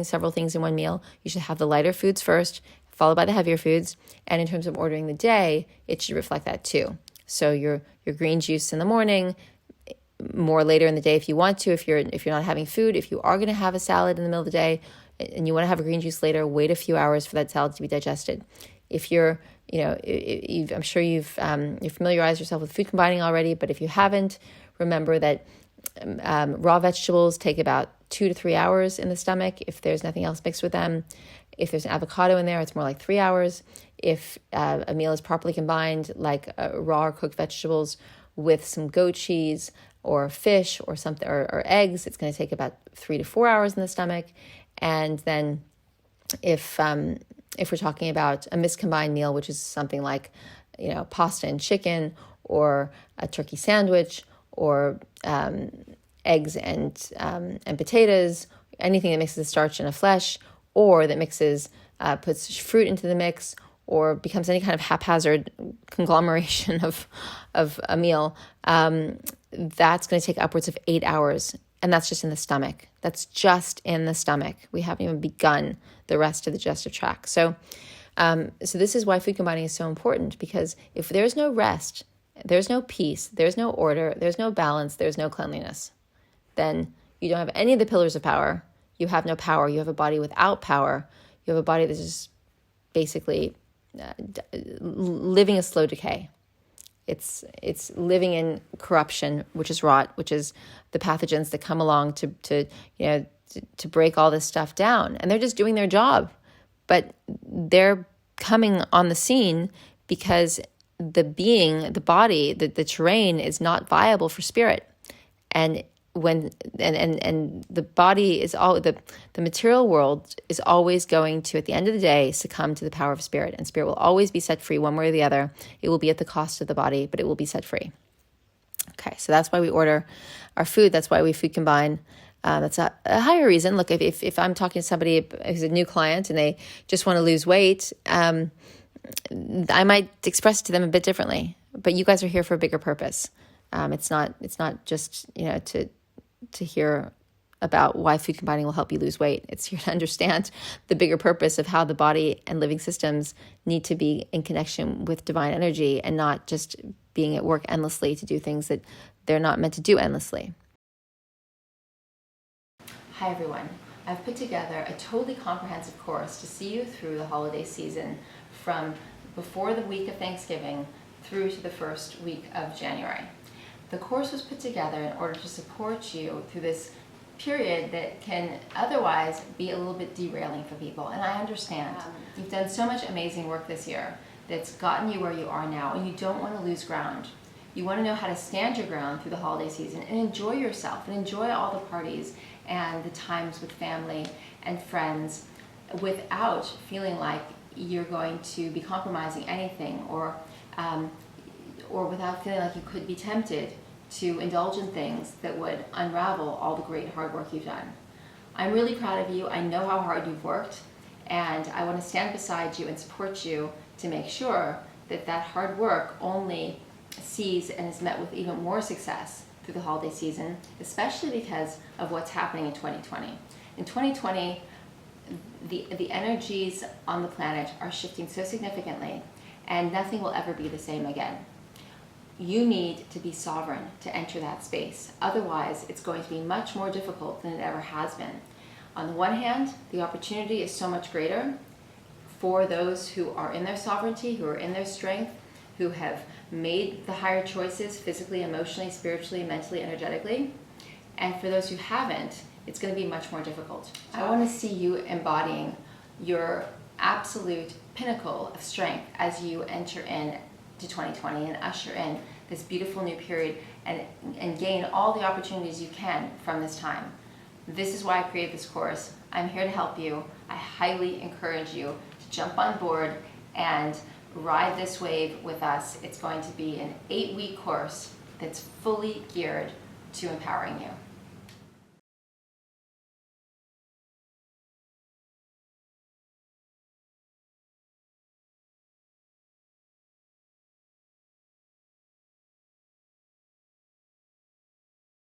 several things in one meal, you should have the lighter foods first, followed by the heavier foods. And in terms of ordering the day, it should reflect that too. So your green juice in the morning, more later in the day if you want to, if you're not having food. If you are going to have a salad in the middle of the day and you want to have a green juice later, wait a few hours for that salad to be digested. If you're, I'm sure you've familiarized yourself with food combining already, but if you haven't, remember that raw vegetables take about 2 to 3 hours in the stomach if there's nothing else mixed with them. If there's an avocado in there, it's more like 3 hours. If a meal is properly combined, like raw or cooked vegetables with some goat cheese or fish or something, or eggs, it's going to take about 3 to 4 hours in the stomach. And then if we're talking about a miscombined meal, which is something like, pasta and chicken, or a turkey sandwich, or eggs and potatoes, anything that mixes starch and a flesh, or that mixes, puts fruit into the mix, or becomes any kind of haphazard conglomeration of a meal, that's going to take upwards of 8 hours. And that's just in the stomach. That's just in the stomach. We haven't even begun the rest of the digestive tract. So this is why food combining is so important, because if there's no rest, there's no peace, there's no order, there's no balance, there's no cleanliness, then you don't have any of the pillars of power. You have no power. You have a body without power. You have a body that's just basically living a slow decay. It's living in corruption, which is rot, which is the pathogens that come along to break all this stuff down. And they're just doing their job, but they're coming on the scene because the body, the terrain is not viable for spirit. And the body is all the material world is always going to, at the end of the day, succumb to the power of spirit, and spirit will always be set free one way or the other. It will be at the cost of the body, but it will be set free. Okay, so that's why we order our food. That's why we food combine. That's a higher reason. Look, if I'm talking to somebody who's a new client and they just want to lose weight, I might express it to them a bit differently. But you guys are here for a bigger purpose. It's not just to hear about why food combining will help you lose weight. It's here to understand the bigger purpose of how the body and living systems need to be in connection with divine energy, and not just being at work endlessly to do things that they're not meant to do endlessly. Hi everyone. I've put together a totally comprehensive course to see you through the holiday season, from before the week of Thanksgiving through to the first week of January. The course was put together in order to support you through this period that can otherwise be a little bit derailing for people. And I understand. You've done so much amazing work this year that's gotten you where you are now, and you don't want to lose ground. You want to know how to stand your ground through the holiday season and enjoy yourself and enjoy all the parties and the times with family and friends without feeling like you're going to be compromising anything, or without feeling like you could be tempted to indulge in things that would unravel all the great hard work you've done. I'm really proud of you. I know how hard you've worked, and I want to stand beside you and support you to make sure that that hard work only sees and is met with even more success through the holiday season, especially because of what's happening in 2020. In 2020, the energies on the planet are shifting so significantly, and nothing will ever be the same again. You need to be sovereign to enter that space. Otherwise, it's going to be much more difficult than it ever has been. On the one hand, the opportunity is so much greater for those who are in their sovereignty, who are in their strength, who have made the higher choices physically, emotionally, spiritually, mentally, energetically. And for those who haven't, it's going to be much more difficult. I want to see you embodying your absolute pinnacle of strength as you enter in to 2020 and usher in this beautiful new period and gain all the opportunities you can from this time. This is why I created this course. I'm here to help you. I highly encourage you to jump on board and ride this wave with us. It's going to be an 8-week course that's fully geared to empowering you.